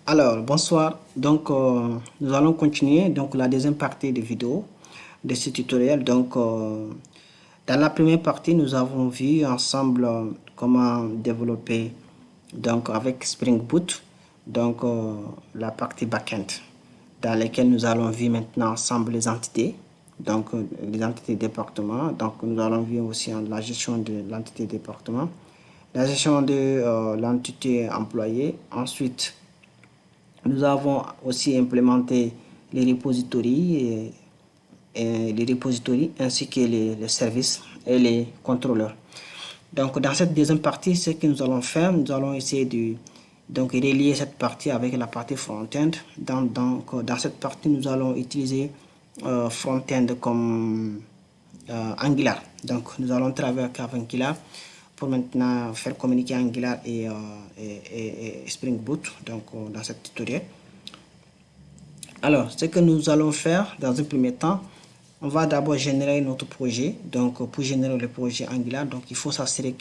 Alors, bonsoir. Nous allons continuer la deuxième partie de vidéo de ce tutoriel. Dans la première partie, nous avons vu ensemble comment développer avec Spring Boot la partie backend dans laquelle nous allons voir maintenant ensemble les entités. Les entités département. Nous allons voir aussi la gestion de l'entité département, la gestion de l'entité employé. Ensuite, nous avons aussi implémenté les repositories, les repositories ainsi que les services et les contrôleurs. Donc, dans cette deuxième partie, ce que nous allons faire, nous allons essayer de relier cette partie avec la partie front-end. Dans cette partie, nous allons utiliser front-end comme Angular. Donc, nous allons travailler avec Angular pour maintenant faire communiquer Angular et Spring Boot dans cette tutoriel. Alors, ce que nous allons faire dans un premier temps, on va d'abord générer notre projet. Donc, pour générer le projet Angular, il faut s'assurer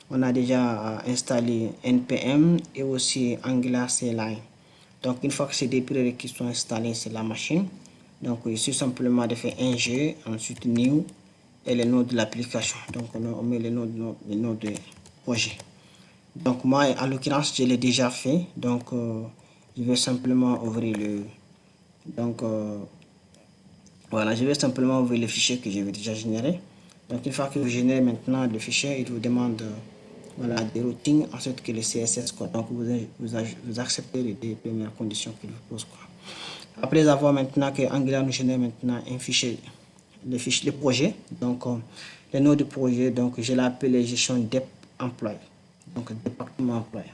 qu'on a déjà installé NPM et aussi Angular CLI. Donc, une fois que ces deux prérequis sont installés sur la machine, donc il suffit simplement de faire un G, ensuite new et le nom de l'application. Donc, on met le nom de projet. Donc, moi, en l'occurrence, je l'ai déjà fait. Donc, je vais simplement ouvrir le... voilà, je vais simplement ouvrir le fichier que je vais déjà générer. Donc, une fois que vous générez maintenant le fichier, il vous demande voilà, des routines, ensuite que le CSS. Quoi. Donc, vous acceptez les deux premières conditions qu'il vous pose. Quoi. Après avoir maintenant que Angular nous génère maintenant un fichier, le projet, le nom du projet, donc je l'appelle gestion dep employé, donc département employé.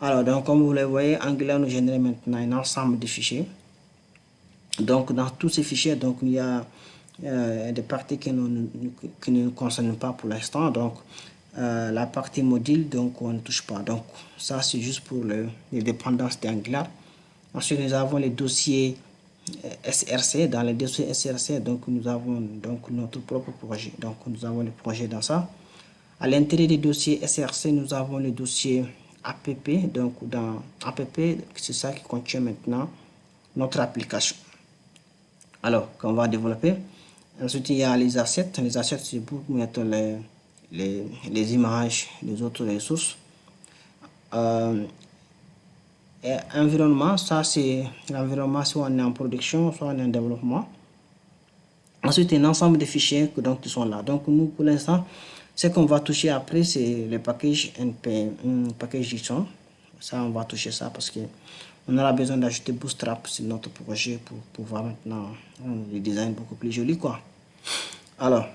Alors, donc comme vous le voyez, Angular nous génère maintenant un ensemble de fichiers. Donc, dans tous ces fichiers, donc il y a des parties qui ne nous concernent pas pour l'instant. Donc, la partie module, donc on ne touche pas. Donc, ça c'est juste pour les dépendances d'Angular. Ensuite, nous avons les dossiers SRC. Dans les dossiers SRC, donc nous avons donc notre propre projet. Donc, nous avons le projet dans ça. À l'intérieur des dossiers SRC, nous avons le dossier app. Donc, dans app, c'est ça qui contient maintenant notre application. Alors, qu'on va développer. Ensuite, il y a les assets. Les assets, c'est pour mettre les images, les autres ressources. Et environnement, ça c'est l'environnement soit on est en production, soit on est en développement. Ensuite, un ensemble de fichiers qui sont là. Donc, nous, pour l'instant, ce qu'on va toucher après, c'est le package NPM, package JSON. Ça, on va toucher ça parce que on aura besoin d'ajouter Bootstrap sur notre projet pour pouvoir maintenant le design beaucoup plus joli, quoi. Alors,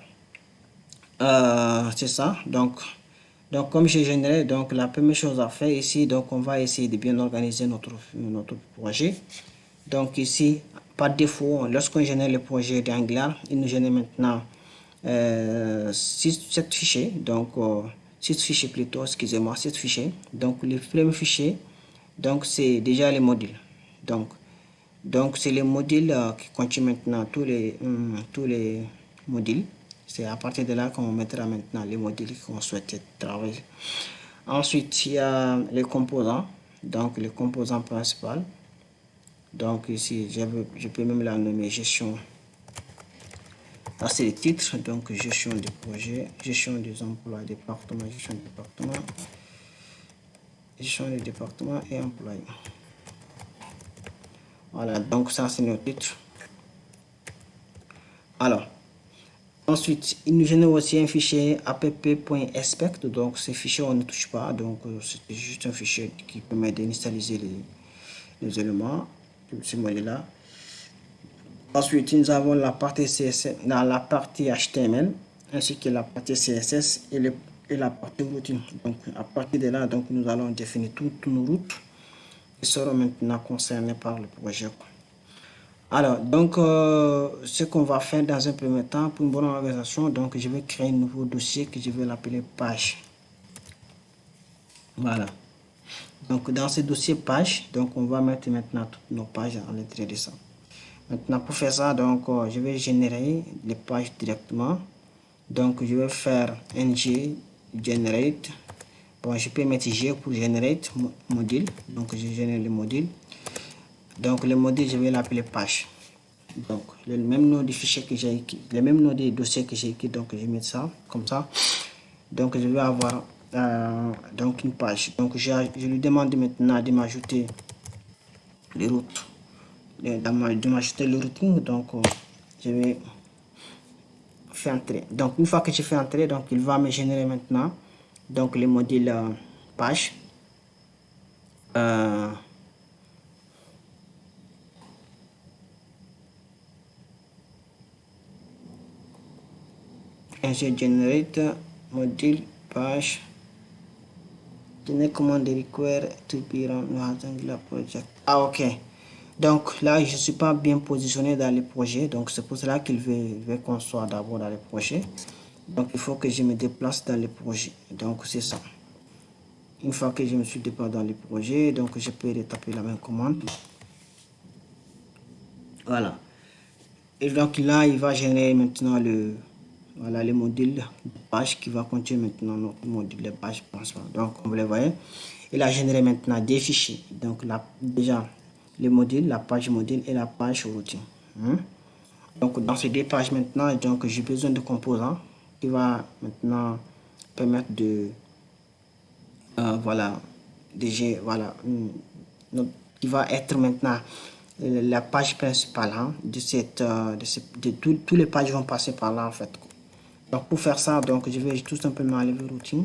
c'est ça. Donc, comme j'ai généré, donc la première chose à faire ici, donc on va essayer de bien organiser notre projet. Donc ici, par défaut, lorsqu'on génère le projet d'Angular, il nous génère maintenant 7 fichiers. Donc 6 fichiers plutôt, excusez-moi, 7 fichiers. Donc le premier fichier, donc c'est déjà les modules. Donc c'est les modules qui contiennent maintenant tous les modules. C'est à partir de là qu'on mettra maintenant les modules qu'on souhaite travailler. Ensuite, il y a les composants. Donc les composants principaux. Donc ici, je peux même la nommer gestion. Là, c'est le titre. Donc gestion des projets, gestion des emplois, département, gestion des départements et employés. Voilà, donc ça c'est notre titre. Alors, ensuite, il nous génère aussi un fichier app.inspect. Donc, ce fichier, on ne touche pas. Donc, c'est juste un fichier qui permet d'initialiser les éléments de ce modèle-là. Ensuite, nous avons la partie CSS, dans la partie HTML, ainsi que la partie CSS et la partie routine. Donc, à partir de là, donc, nous allons définir toutes nos routes qui seront maintenant concernées par le projet. Alors, donc, ce qu'on va faire dans un premier temps, pour une bonne organisation, donc, je vais créer un nouveau dossier que je vais l'appeler page. Voilà. Donc, dans ce dossier page, donc, on va mettre maintenant toutes nos pages à l'intérieur de ça. Maintenant, pour faire ça, donc, je vais générer les pages directement. Donc, je vais faire ng generate Bon, je peux mettre G pour generate module. Donc, je génère le module. Donc, le module, je vais l'appeler page. Donc, le même nom du fichier que j'ai écrit, le même nom du dossier que j'ai écrit. Donc, je vais mettre ça comme ça. Donc, je vais avoir donc une page. Donc, je lui demande maintenant de m'ajouter les routes, de m'ajouter le routing. Donc, je vais faire entrer. Donc, une fois que je fais entrer, donc il va me générer maintenant donc le module page. And je generate module page. Command require to be run Angular project. Ah, ok. Donc là, je ne suis pas bien positionné dans le projet. Donc c'est pour cela qu'il veut qu'on soit d'abord dans le projet. Donc il faut que je me déplace dans le projet. Donc c'est ça. Une fois que je me suis déplacé dans le projet, donc je peux retaper la même commande. Voilà. Et donc là, il va générer maintenant le module de page qui va contenir maintenant notre module de page principal. Donc, comme vous le voyez, il a généré maintenant des fichiers. Donc, là, déjà, le module, la page module et la page routing. Donc, dans ces deux pages maintenant, donc j'ai besoin de composants qui va maintenant permettre de, voilà, qui va être maintenant la page principale de tous les pages vont passer par là en fait. Donc pour faire ça, donc je vais tout simplement aller vers routine,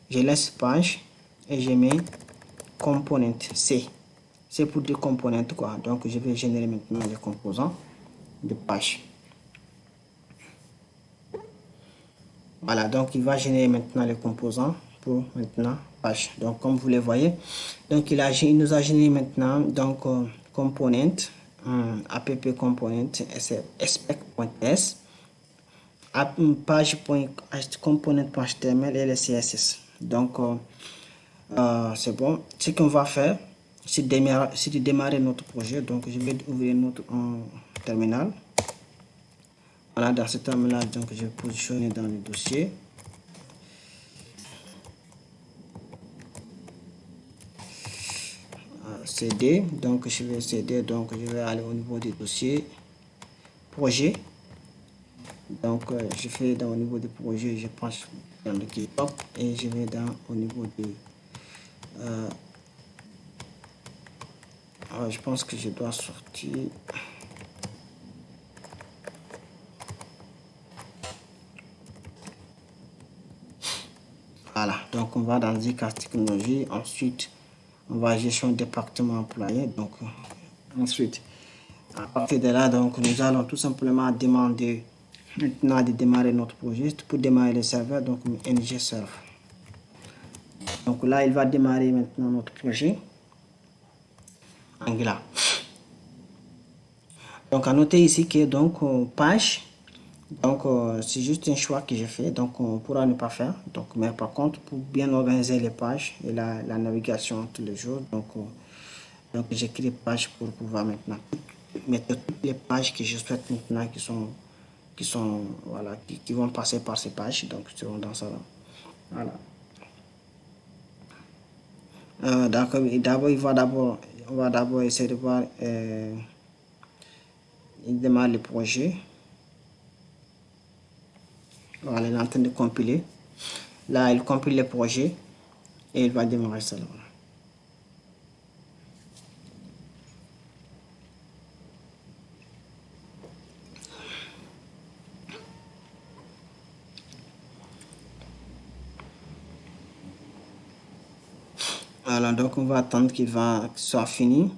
je laisse page et je mets component C. C'est pour des components quoi. Donc je vais générer maintenant les composants de page. Voilà, donc il va générer maintenant les composants pour maintenant page. Donc comme vous les voyez, donc il nous a généré maintenant donc component app component spec.s page.component.html et le CSS. Donc c'est bon. Ce qu'on va faire, c'est de démarrer notre projet. Donc je vais ouvrir notre terminal. Voilà, dans ce terminal, donc je vais positionner dans le dossier. CD, donc je vais CD, donc je vais aller au niveau du dossier projet. Donc je fais au niveau du projet, je passe dans le GitHub et je vais au niveau de je pense que je dois sortir. Voilà, donc on va dans Zcast Technologies, ensuite on va gestion département employé. Donc ensuite à partir de là, donc nous allons tout simplement demander maintenant de démarrer notre projet. Pour démarrer le serveur, donc ng serve. Donc là il va démarrer maintenant notre projet Angular. Donc à noter ici que donc page, donc c'est juste un choix que j'ai fait, donc on pourra ne pas faire. Donc mais par contre pour bien organiser les pages et la navigation tous les jours, donc j'écris page pour pouvoir maintenant mettre toutes les pages que je souhaite maintenant qui sont voilà qui vont passer par ces pages, donc seront dans ça. Voilà. D'accord, d'abord on va d'abord essayer de voir il démarre le projet. Voilà, il est en train de compiler. Là, il compile le projet et il va démarrer ça. Voilà, donc on va attendre qu'il soit fini.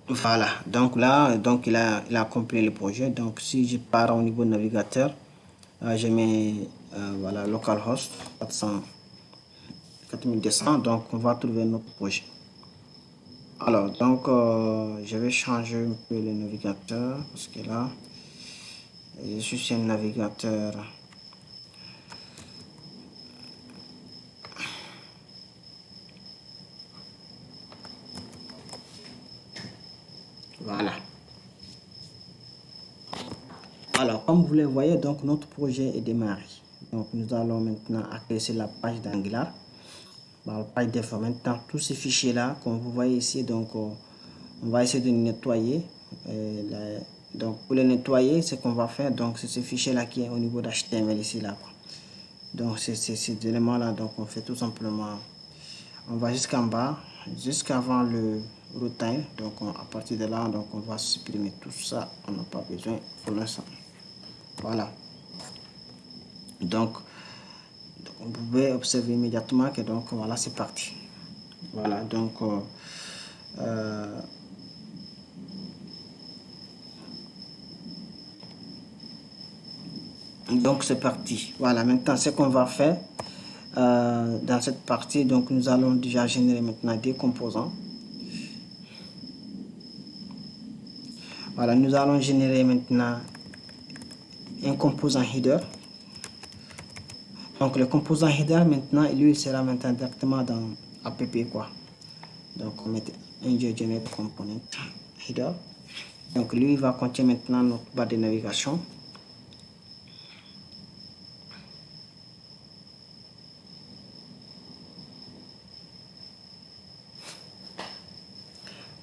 Voilà, donc là, donc il a compilé le projet. Donc si je pars au niveau navigateur, je mets voilà, localhost 4200, donc on va trouver notre projet. Alors, donc, je vais changer un peu le navigateur, parce que là, je suis sur un navigateur. Voilà. Alors, comme vous le voyez, donc notre projet est démarré. Donc, nous allons maintenant accéder la page d'Angular. La page défaut. Maintenant, tous ces fichiers-là, comme vous voyez ici, donc, on va essayer de nettoyer. Donc, pour les nettoyer, ce qu'on va faire, donc, c'est ce fichier-là qui est au niveau d'HTML ici, là. Donc, c'est ces éléments-là. Donc, on fait tout simplement, on va jusqu'en bas, jusqu'avant le routine. Donc, à partir de là, donc, on va supprimer tout ça. On n'a pas besoin pour l'instant. Voilà. Donc, vous pouvez observer immédiatement que donc voilà, c'est parti. Voilà, donc c'est parti. Voilà, maintenant ce qu'on va faire dans cette partie, donc nous allons déjà générer maintenant des composants. Voilà, nous allons générer maintenant un composant header. Donc le composant header maintenant, lui sera maintenant directement dans app quoi. Donc on met un generate component header. Donc lui il va contenir maintenant notre barre de navigation.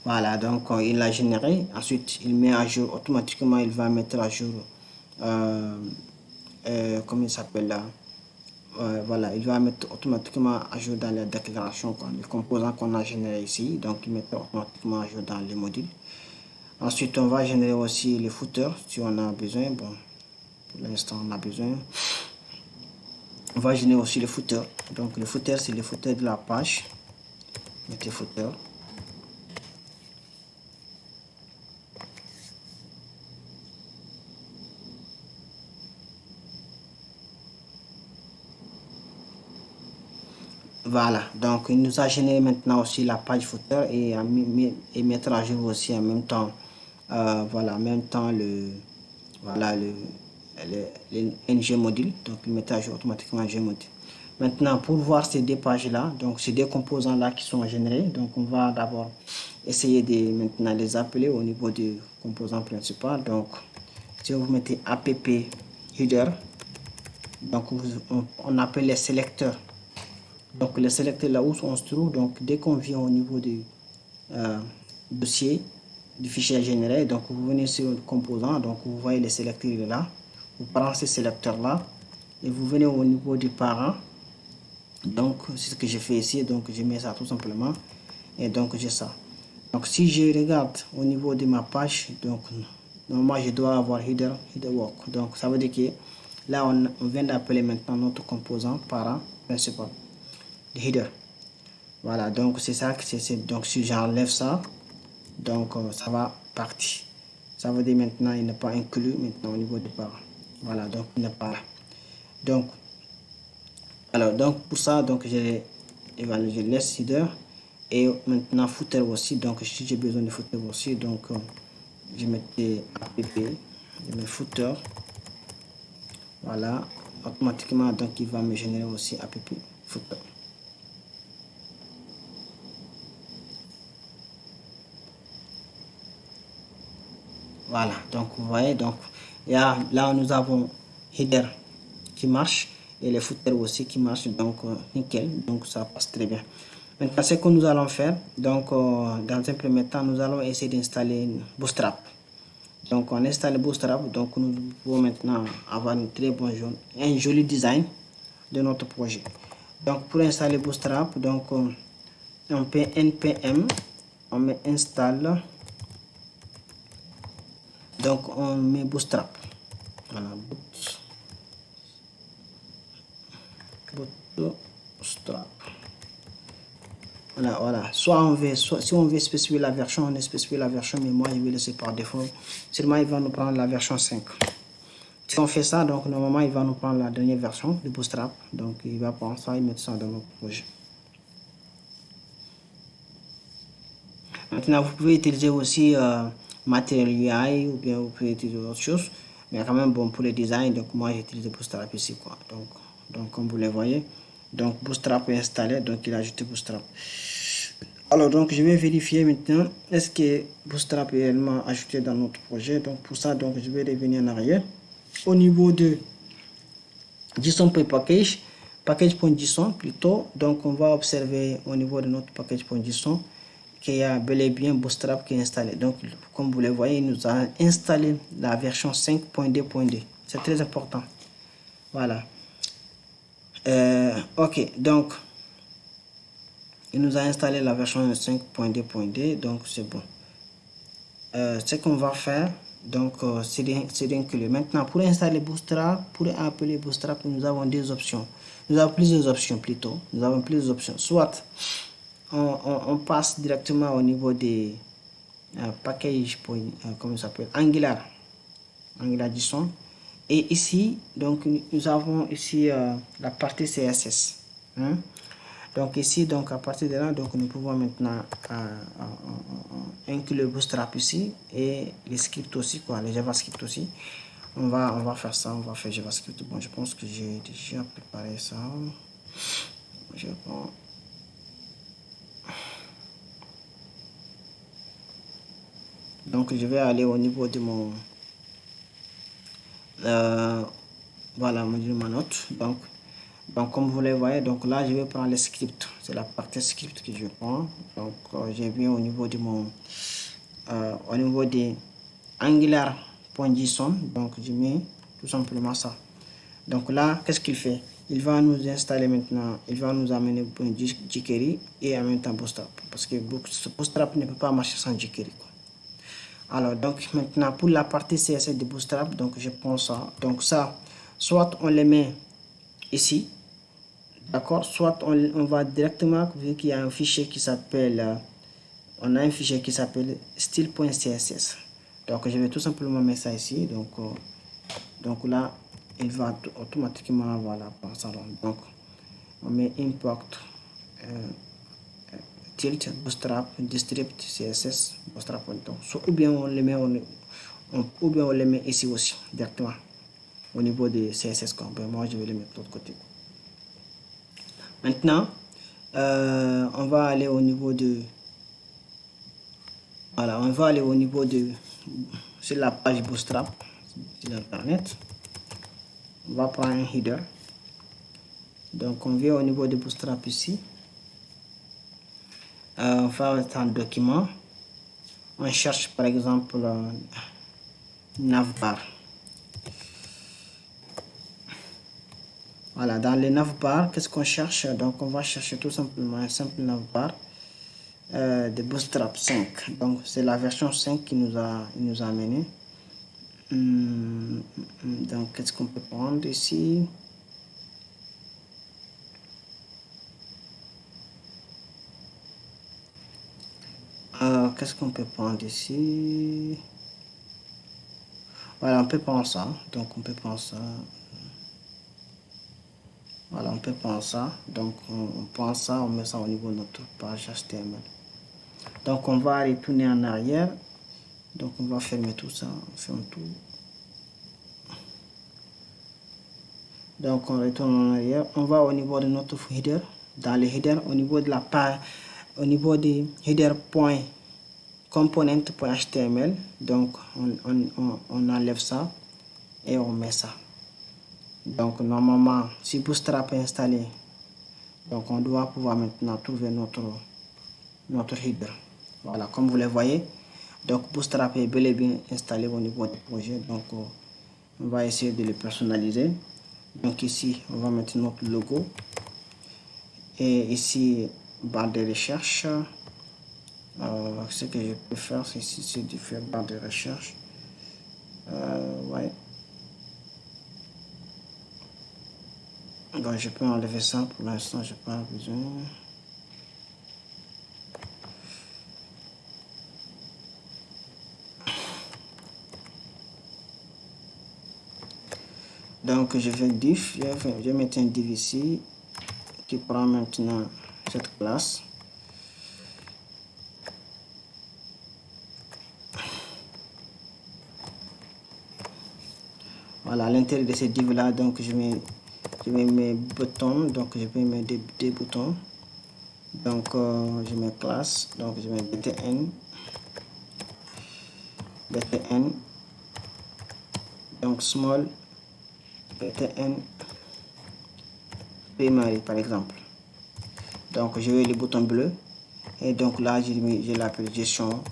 Voilà, donc il l'a généré. Ensuite, il met à jour automatiquement. Il va mettre à jour, comment il s'appelle là. Voilà, il va mettre automatiquement à jour dans les déclarations, quoi, les composants qu'on a générés ici. Donc, il met automatiquement à jour dans les modules. Ensuite, on va générer aussi les footers si on a besoin. Bon, pour l'instant, on a besoin. On va générer aussi les footers. Donc, les footers, c'est les footers de la page. Mettez footers. Voilà, donc il nous a généré maintenant aussi la page footer et mettre à jour aussi en même temps, voilà, en même temps voilà, le ng module, donc il met à jour automatiquement ng module. Maintenant, pour voir ces deux pages-là, donc ces deux composants-là qui sont générés, donc on va d'abord essayer de maintenant les appeler au niveau du composant principal. Donc, si vous mettez app header, donc on appelle les sélecteurs. Donc le sélecteur là où on se trouve, donc dès qu'on vient au niveau du dossier du fichier généré, donc vous venez sur le composant, donc vous voyez le sélecteur il est là, vous prenez ce sélecteur là et vous venez au niveau du parent. Donc c'est ce que j'ai fait ici, donc je mets ça tout simplement et donc j'ai ça. Donc si je regarde au niveau de ma page, donc normalement je dois avoir header work. Donc ça veut dire que là on vient d'appeler maintenant notre composant parent principal. Header. Voilà, donc c'est ça que c'est. Donc si j'enlève ça, donc ça va partir. Ça veut dire maintenant il n'est pas inclus maintenant au niveau du parent. Voilà, donc il n'est pas là. Donc, alors donc pour ça, donc je laisse header et maintenant footer aussi. Donc si j'ai besoin de footer aussi, donc je mets app, je mets footer. Voilà, automatiquement donc il va me générer aussi app footer. Voilà, donc vous voyez, donc là nous avons header qui marche et les footers aussi qui marchent, donc nickel, donc ça passe très bien. Maintenant, ce que nous allons faire, donc dans un premier temps, nous allons essayer d'installer Bootstrap. Donc on installe Bootstrap, donc nous pouvons maintenant avoir une très bonne un joli design de notre projet. Donc pour installer Bootstrap, donc on peut npm, on met install. Donc on met Bootstrap. Voilà, Bootstrap. Voilà. Soit on veut, si on veut spécifier la version, on spécifie la version, mais moi je vais laisser par défaut. Seulement il va nous prendre la version 5. Si on fait ça, donc normalement il va nous prendre la dernière version de Bootstrap. Donc il va prendre ça et mettre ça dans notre projet. Maintenant, vous pouvez utiliser aussi Material UI ou bien vous pouvez utiliser autre chose. Mais quand même, bon, pour le design, donc moi j'ai utilisé Bootstrap ici, quoi. Donc comme vous le voyez, donc Bootstrap est installé, donc il a ajouté Bootstrap. Alors, donc je vais vérifier maintenant, est-ce que Bootstrap est réellement ajouté dans notre projet. Donc pour ça, donc je vais revenir en arrière. Au niveau de JSON package, package.json plutôt, donc on va observer au niveau de notre package.json qu'il y a bel et bien Bootstrap qui est installé. Donc comme vous le voyez, il nous a installé la version 5.2.2. C'est très important. Voilà. Ok, donc il nous a installé la version 5.2.2, donc c'est bon. Ce qu'on va faire, donc c'est d'inclure. Maintenant, pour installer Bootstrap, pour appeler Bootstrap, nous avons deux options. Nous avons plusieurs options plutôt. Nous avons plusieurs options. Soit on passe directement au niveau des packages, comment ça s'appelle, Angular JSON. Et ici, donc nous avons ici la partie CSS. Hein? Donc ici, donc à partir de là, donc nous pouvons maintenant inclure le Bootstrap ici et les scripts aussi, quoi, les JavaScript aussi. On va faire ça, on va faire JavaScript. Bon, je pense que j'ai déjà préparé ça. Je prends. Donc je vais aller au niveau de mon voilà ma note. Donc comme vous le voyez, donc là je vais prendre le script. C'est la partie script que je prends. Donc je viens au niveau de mon au niveau de Angular.json. Donc je mets tout simplement ça. Donc là, qu'est-ce qu'il fait? Il va nous installer maintenant, il va nous amener jQuery et en même temps Bootstrap. Parce que Bootstrap ne peut pas marcher sans jQuery, quoi. Alors, donc maintenant, pour la partie CSS de Bootstrap, donc je prends ça. Donc ça, soit on les met ici, d'accord? Soit on va directement, vu qu'il y a un fichier qui s'appelle, on a un fichier qui s'appelle style.css. Donc je vais tout simplement mettre ça ici. Donc là, il va automatiquement, voilà, ça. Donc on met import tilt bootstrap district css bootstrap. Donc ou bien on les met ou bien on les met ici aussi directement au niveau de css, quoi. Ben, moi je vais les mettre de l'autre côté. Maintenant on va aller au niveau de, voilà, on va aller au niveau de, sur la page Bootstrap sur l'internet. On va prendre un header. Donc on vient au niveau de Bootstrap ici. On va mettre un document. On cherche par exemple navbar. Voilà, dans les navbar, qu'est-ce qu'on cherche? Donc on va chercher tout simplement un simple navbar de Bootstrap 5. Donc c'est la version 5 qui nous a amené. Donc qu'est-ce qu'on peut prendre ici? Qu'est-ce qu'on peut prendre ici? Voilà, on peut prendre ça. Donc on peut prendre ça. Voilà, on peut prendre ça. Donc on prend ça, on met ça au niveau de notre page HTML. Donc on va retourner en arrière. Donc on va fermer tout ça. On ferme tout. Donc on retourne en arrière. On va au niveau de notre header. Dans le header, au niveau de la page, au niveau de header.component.html. Donc on enlève ça et on met ça. Donc normalement, si Bootstrap est installé, donc on doit pouvoir maintenant trouver notre header. Voilà, comme vous le voyez. Donc Bootstrap est bel et bien installé au niveau du projet. Donc on va essayer de le personnaliser. Donc ici, on va mettre notre logo. Et ici, barre de recherche. Ce que je peux faire, c'est de faire barre de recherche. Ouais. Donc je peux enlever ça. Pour l'instant, je n'ai pas besoin. Donc je vais div, je vais mettre un div ici qui prend maintenant cette classe. Voilà, à l'intérieur de ces divs là, donc je mets mes boutons, donc je vais mettre des boutons. Donc je mets classe, donc je mets btn, donc small, btn primary par exemple. Donc je vais les boutons bleus et donc là je l'appelle gestion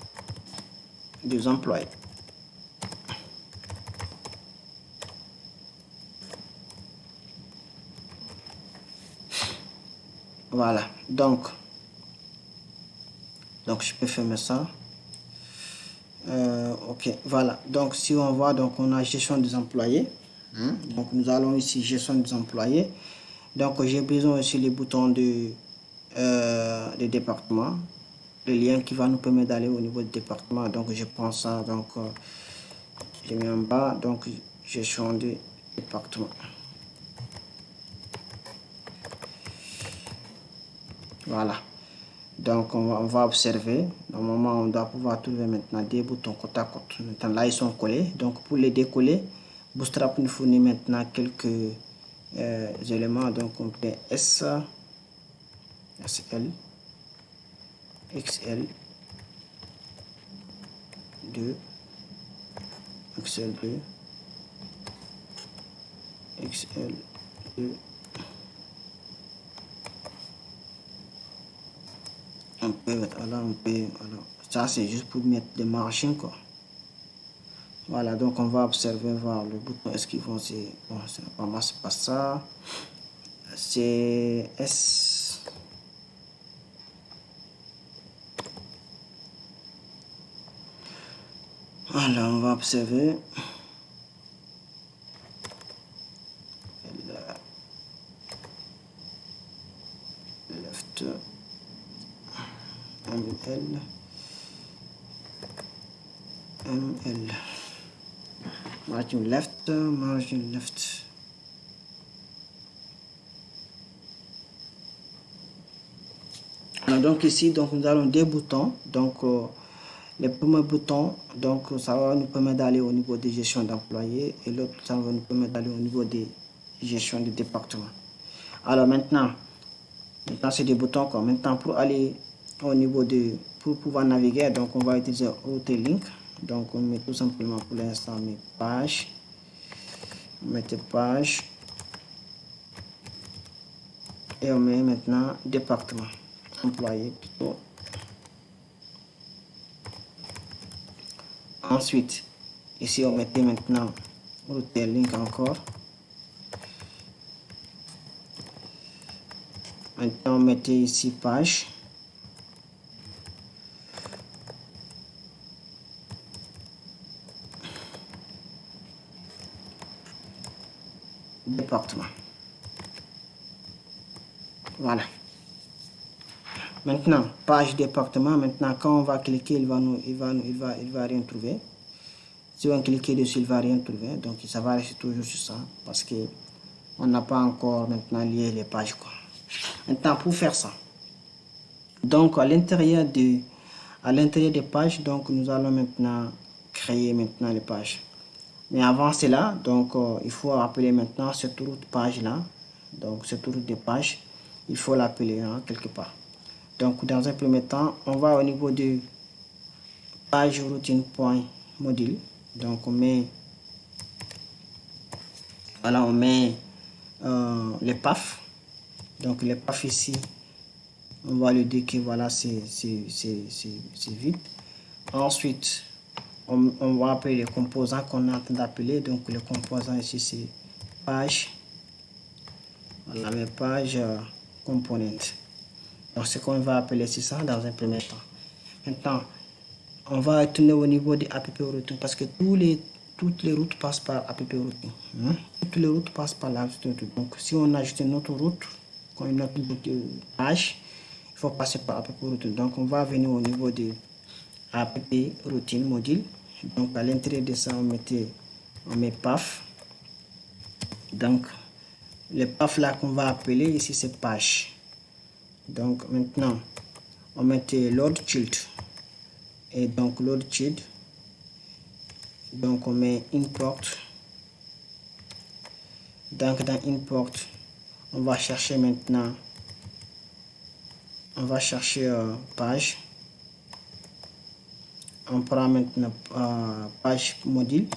des employés. Voilà, donc je peux fermer ça. Ok, voilà, donc si on voit, donc on a gestion des employés. Donc nous allons ici gestion des employés. Donc j'ai besoin aussi les boutons de département, le lien qui va nous permettre d'aller au niveau du département. Donc je prends ça, donc je mets en bas, donc gestion du département. Voilà, donc on va observer. Normalement on doit pouvoir trouver maintenant des boutons côte à côte. Maintenant là ils sont collés, donc pour les décoller, Bootstrap nous fournit maintenant quelques éléments. Donc on fait S, SL, XL 2, XL2, XL2. On peut mettre, alors on peut, alors ça c'est juste pour mettre des margins quoi. Voilà, donc on va observer, voir le bouton, est-ce qu'ils vont, c'est bon, vraiment c'est pas ça, c'est S. Voilà, on va observer. Left, ML, ML, margin left, margin left. Alors, donc ici, donc nous avons des boutons. Donc les premiers boutons, donc ça va nous permettre d'aller au niveau des gestions d'employés et l'autre ça va nous permettre d'aller au niveau des gestions de département. Alors maintenant c'est des boutons quoi. Maintenant pour aller au niveau de, pour pouvoir naviguer, donc on va utiliser Route Link. Donc on met tout simplement pour l'instant mes pages, on met page et on met maintenant département, employé plutôt. Ensuite ici on mettait maintenant Route Link encore. Maintenant on mettait ici page. Département. Voilà. Maintenant, page département. Maintenant, quand on va cliquer, il va rien trouver. Si on clique dessus, il va rien trouver. Donc, ça va rester toujours sur ça parce que on n'a pas encore maintenant lié les pages quoi. Maintenant, pour faire ça, donc à l'intérieur des pages, donc nous allons maintenant créer maintenant les pages. Mais avant cela, donc il faut appeler maintenant cette route page là. Donc cette route de page, il faut l'appeler quelque part. Donc dans un premier temps, on va au niveau de page routine.module. Donc on met, voilà, on met les PAF. Donc les PAF ici, on va lui dire que voilà c'est vide. Ensuite, on va appeler les composants qu'on est en train d'appeler. Donc les composants ici c'est page. Voilà mes pages components. Donc ce qu'on va appeler c'est ça dans un premier temps. Maintenant, on va tourner au niveau de app routing parce que toutes les routes passent par app routing. Toutes les routes passent par la route. Donc si on ajoute une autre route, comme une autre page, il faut passer par app routing. Donc on va venir au niveau de app routine module. Donc à l'intérieur de ça, on met PAF. Donc le PAF là qu'on va appeler ici c'est page. Donc maintenant on mettait load child et donc load child, donc on met import Donc dans import, on va chercher maintenant, on va chercher page. On prend maintenant page module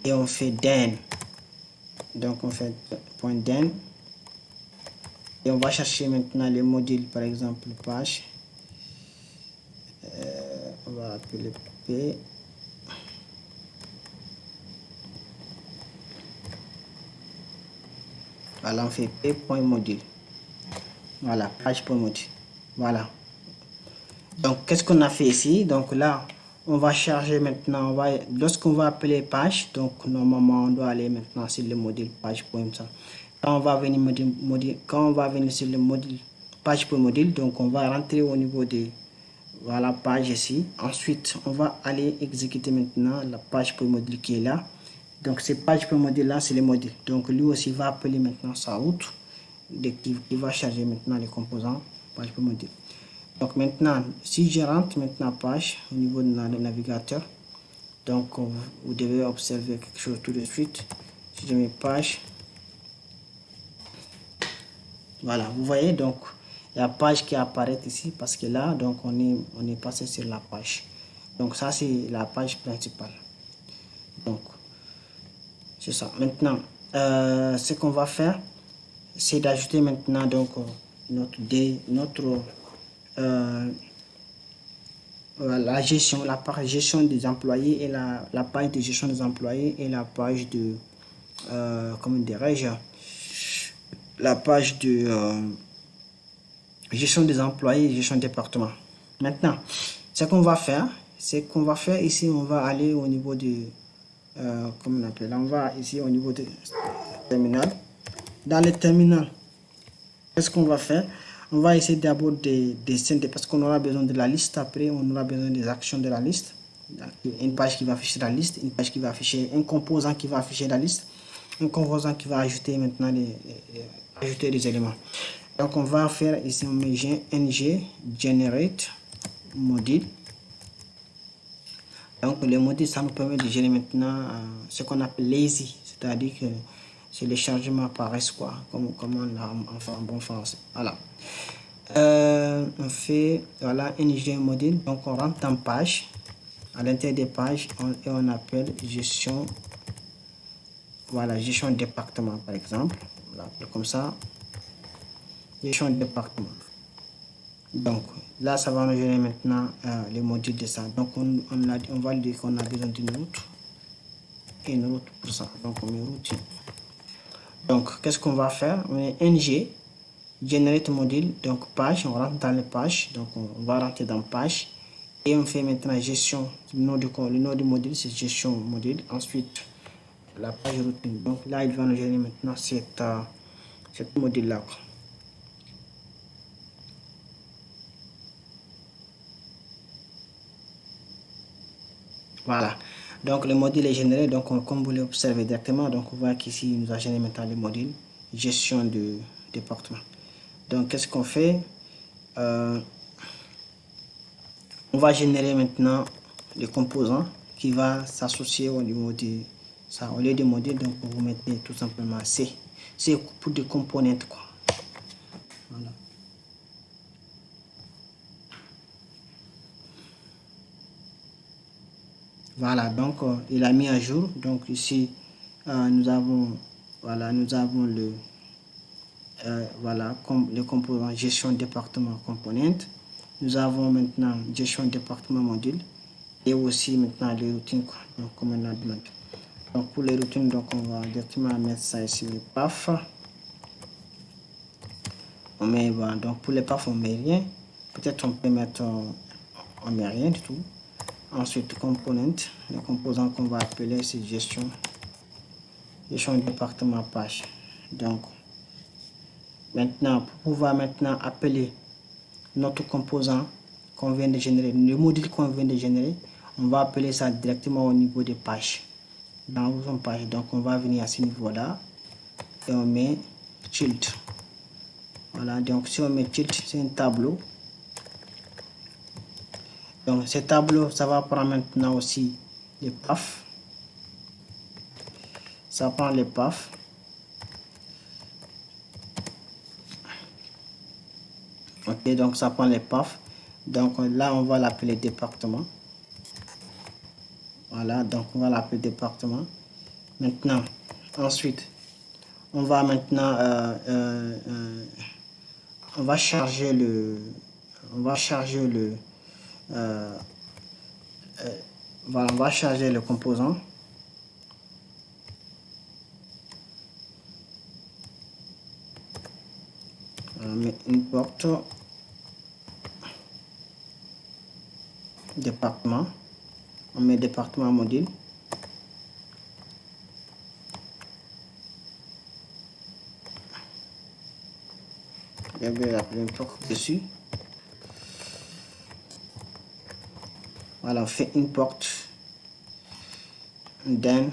et on fait den. Donc on fait point den et on va chercher maintenant les modules, par exemple page. On va appeler P. Voilà, on fait p.module. Voilà, page.module. Voilà. Donc, qu'est-ce qu'on a fait ici? Donc là, on va charger maintenant. Lorsqu'on va appeler page, donc normalement, on doit aller maintenant sur le module page.ça. Quand on va venir sur le module page.module, donc on va rentrer au niveau de la page ici. Ensuite, on va aller exécuter maintenant la page.module qui est là. Donc, ce page.module là, c'est le module. Donc, lui aussi va appeler maintenant sa route qui va charger maintenant les composants page.module. Donc, maintenant, si je rentre maintenant page au niveau de le navigateur, donc vous devez observer quelque chose tout de suite. Si je mets page, voilà, vous voyez, donc il y a page qui apparaît ici parce que là, donc on est passé sur la page. Donc ça, c'est la page principale. Donc, c'est ça. Maintenant, ce qu'on va faire, c'est d'ajouter maintenant donc la gestion, la page gestion des employés et la page de gestion des employés et la page de comment dirais-je, la page de gestion des employés et gestion du département. Maintenant, ce qu'on va faire, ici, on va aller au niveau de comment on appelle, on va ici au niveau de terminal. Dans le terminal, qu'est-ce qu'on va faire? On va essayer d'abord des synthèses parce qu'on aura besoin de la liste. Après, on aura besoin des actions de la liste. Une page qui va afficher la liste, une page qui va afficher un composant qui va afficher la liste, un composant qui va ajouter maintenant ajouter des éléments. Donc, on va faire ici, on met ng generate module. Donc, le module, ça nous permet de gérer maintenant ce qu'on appelle lazy, c'est-à-dire que c'est le chargement par S, quoi, comme on l'a en bon français. Voilà. On fait, voilà, ng module. Donc, on rentre en page. À l'intérieur des pages, et on appelle gestion, voilà, gestion département, par exemple. Voilà, comme ça, gestion département. Donc, là, ça va nous générer maintenant les modules de ça. Donc, on va dire qu'on a besoin d'une route et une route pour ça. Donc, on met route. Donc, qu'est-ce qu'on va faire? On met ng generate module, donc page, on rentre dans les pages, donc on va rentrer dans page et on fait maintenant gestion. Le nom du module, c'est gestion module. Ensuite, la page routine. Donc là, il va nous générer maintenant cette module là. Voilà. Donc le module est généré. Donc comme vous l'observez directement, donc on voit qu'ici il nous a généré maintenant le module gestion de département. Donc qu'est-ce qu'on fait? On va générer maintenant les composants qui va s'associer au niveau de ça. Au lieu de module, donc vous mettez tout simplement C. C'est pour des composantes, quoi. Voilà. Voilà, donc il a mis à jour. Donc ici nous avons le comme les composants gestion département componente. Nous avons maintenant gestion département module et aussi maintenant les routines, quoi. Donc comme on a demandé. Donc pour les routines, donc on va directement mettre ça ici, le PAF. On met, voilà, donc pour les PAF on met rien. Peut-être on peut mettre on met rien du tout. Ensuite component, le composant qu'on va appeler c'est gestion département page. Donc maintenant pour pouvoir maintenant appeler notre composant qu'on vient de générer, le module qu'on vient de générer, on va appeler ça directement au niveau des pages. Dans une page, donc on va venir à ce niveau là et on met child. Voilà, donc si on met child, c'est un tableau. Donc ce tableau, ça va prendre maintenant aussi les PAF. Ça prend les PAF. Ok, donc ça prend les paths. Donc là, on va l'appeler département. Voilà, donc on va l'appeler département. Maintenant, ensuite, on va maintenant on va charger le voilà, on va charger le composant. On met une porte département, on met département module. Je vais appeler une porte dessus. Voilà, on fait une porte. Then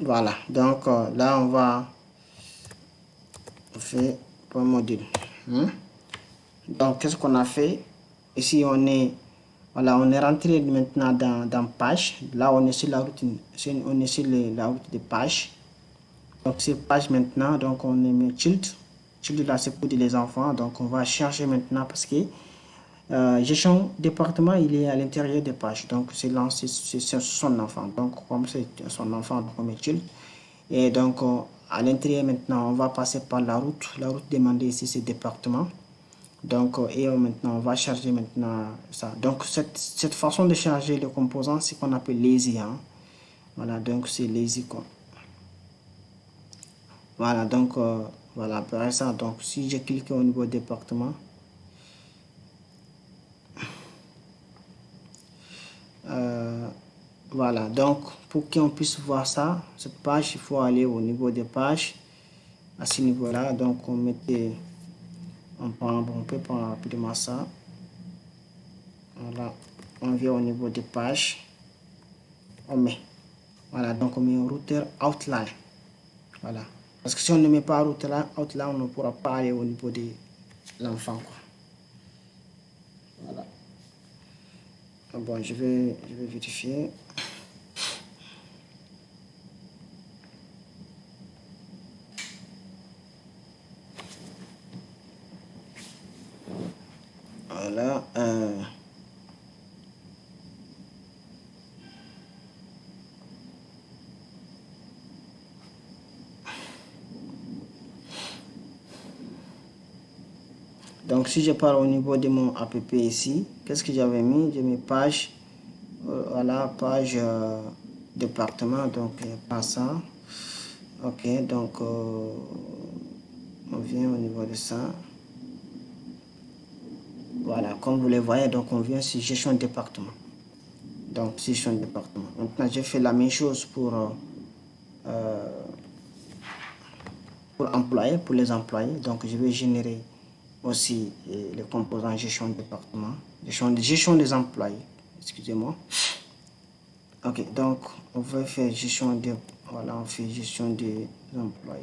voilà, donc là on va faire pour un module. Donc qu'est-ce qu'on a fait ici? On est voilà, on est rentré maintenant dans page. Là on est sur la route, on est sur la route de page. Donc c'est page maintenant, donc on est mis tilt là c'est pour les enfants. Donc on va chercher maintenant parce que gestion département il est à l'intérieur des pages, donc c'est son enfant, donc comme c'est son enfant, donc on met tilt. Et donc à l'intérieur maintenant on va passer par la route demandée ici c'est département. Donc et maintenant on va charger maintenant ça. Donc cette façon de charger les composants c'est qu'on appelle lazy, hein. Voilà, donc c'est lazy quoi. Voilà, donc voilà, après ça, donc si je clique au niveau département, voilà, donc pour qu'on puisse voir ça, cette page, il faut aller au niveau des pages, à ce niveau-là. Donc on mettait, on peut prendre rapidement ça. Voilà, on vient au niveau des pages, on met, voilà, donc on met un routeur outline. Voilà, parce que si on ne met pas outline, on ne pourra pas aller au niveau de l'enfant, quoi. Voilà. Bon, je vais vérifier. Voilà. Donc si je pars au niveau de mon app ici, qu'est-ce que j'avais mis? J'ai mis page, voilà, page département, donc pas ça. Ok, donc on vient au niveau de ça. Voilà, comme vous le voyez, donc on vient sur gestion département. Donc gestion département. Maintenant j'ai fait la même chose pour employés, pour les employés. Donc je vais générer aussi les composants gestion département, gestion des employés, excusez-moi. Ok, donc on va faire gestion de, voilà, on fait gestion des employés.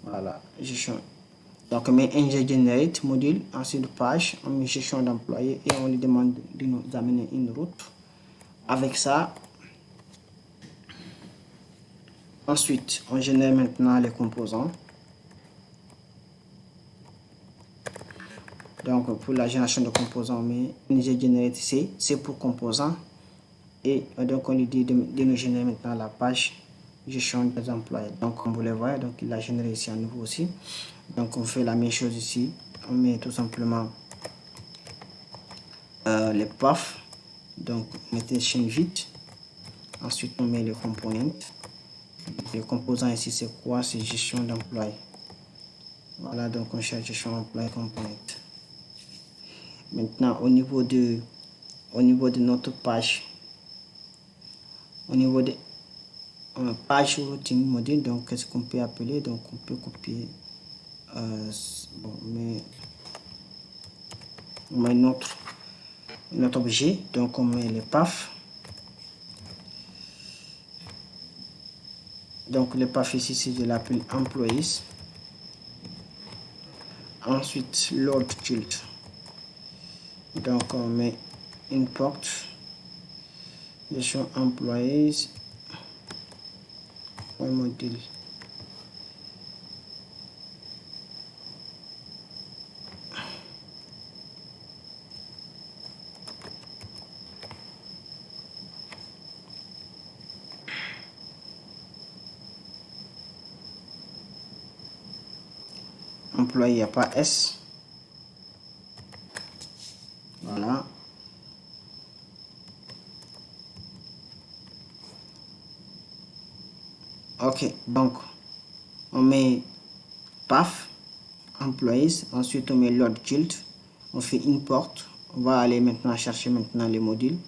Voilà, gestion. Donc on met ng generate module, ensuite page, on met gestion d'employés et on lui demande de nous amener une route. Avec ça, ensuite on génère maintenant les composants. Donc pour la génération de composants, on met ng generate c'est pour composants. Et donc on lui dit de nous générer maintenant la page gestion des employés. Donc comme vous le voyez, donc il a généré ici à nouveau aussi. Donc on fait la même chose ici, on met tout simplement les paths, donc mettez chaîne vide, ensuite on met les components. Les composants ici c'est quoi? C'est gestion d'employés. Voilà, donc on cherche gestion d'employés component. Maintenant au niveau de notre page, au niveau de page routine module, donc qu'est-ce qu'on peut appeler? Donc on peut copier bon, mais on met notre objet, donc on met les paths. Donc le path ici c'est de l'appel employees. Ensuite load child, donc on met import gestion employees module. Employé, il n'y a pas S. Voilà. Ok, donc on met path employees, ensuite on met load child, on fait import, on va aller maintenant chercher maintenant les modules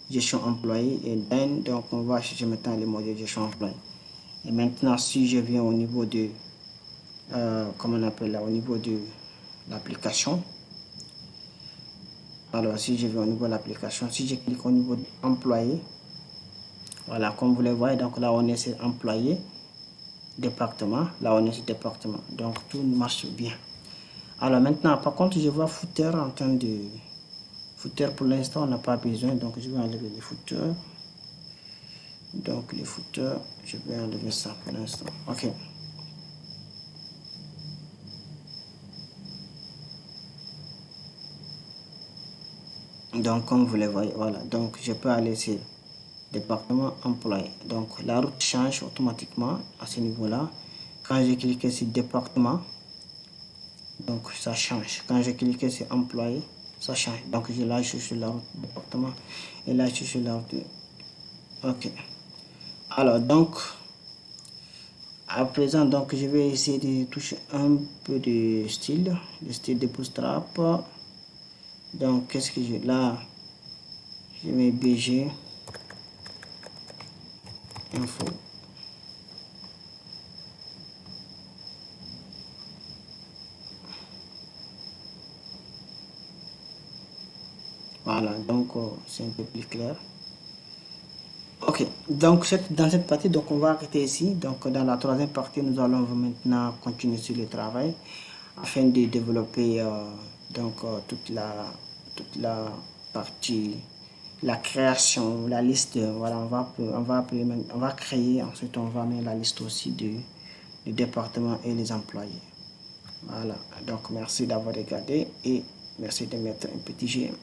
gestion employé et then donc on va chercher maintenant les modules gestion employé. Et maintenant si je viens au niveau de comment on appelle là, au niveau de l'application, alors si je vais au niveau de l'application, si je clique au niveau employé, voilà, comme vous le voyez, donc là on est sur employé département, là on est sur département, donc tout marche bien. Alors maintenant par contre je vois footer en termes de footer, pour l'instant on n'a pas besoin, donc je vais enlever les footers. Donc les footers, je vais enlever ça pour l'instant. Ok. Donc comme vous le voyez, voilà, donc je peux aller sur département employé. Donc la route change automatiquement à ce niveau là. Quand j'ai cliqué sur département, donc ça change. Quand j'ai cliqué sur employé, ça change. Donc là je suis sur la route département et là je suis sur la route. Ok. Alors donc à présent, donc je vais essayer de toucher un peu de style, le style de bootstrap. Donc qu'est-ce que j'ai là? Je mets BG info. Voilà, donc c'est un peu plus clair. Ok, donc dans cette partie, donc on va arrêter ici. Donc dans la troisième partie, nous allons maintenant continuer sur le travail afin de développer toute la partie, la création, la liste. Voilà, on va créer, ensuite on va mettre la liste aussi du département et les employés. Voilà, donc merci d'avoir regardé et merci de mettre un petit j'aime.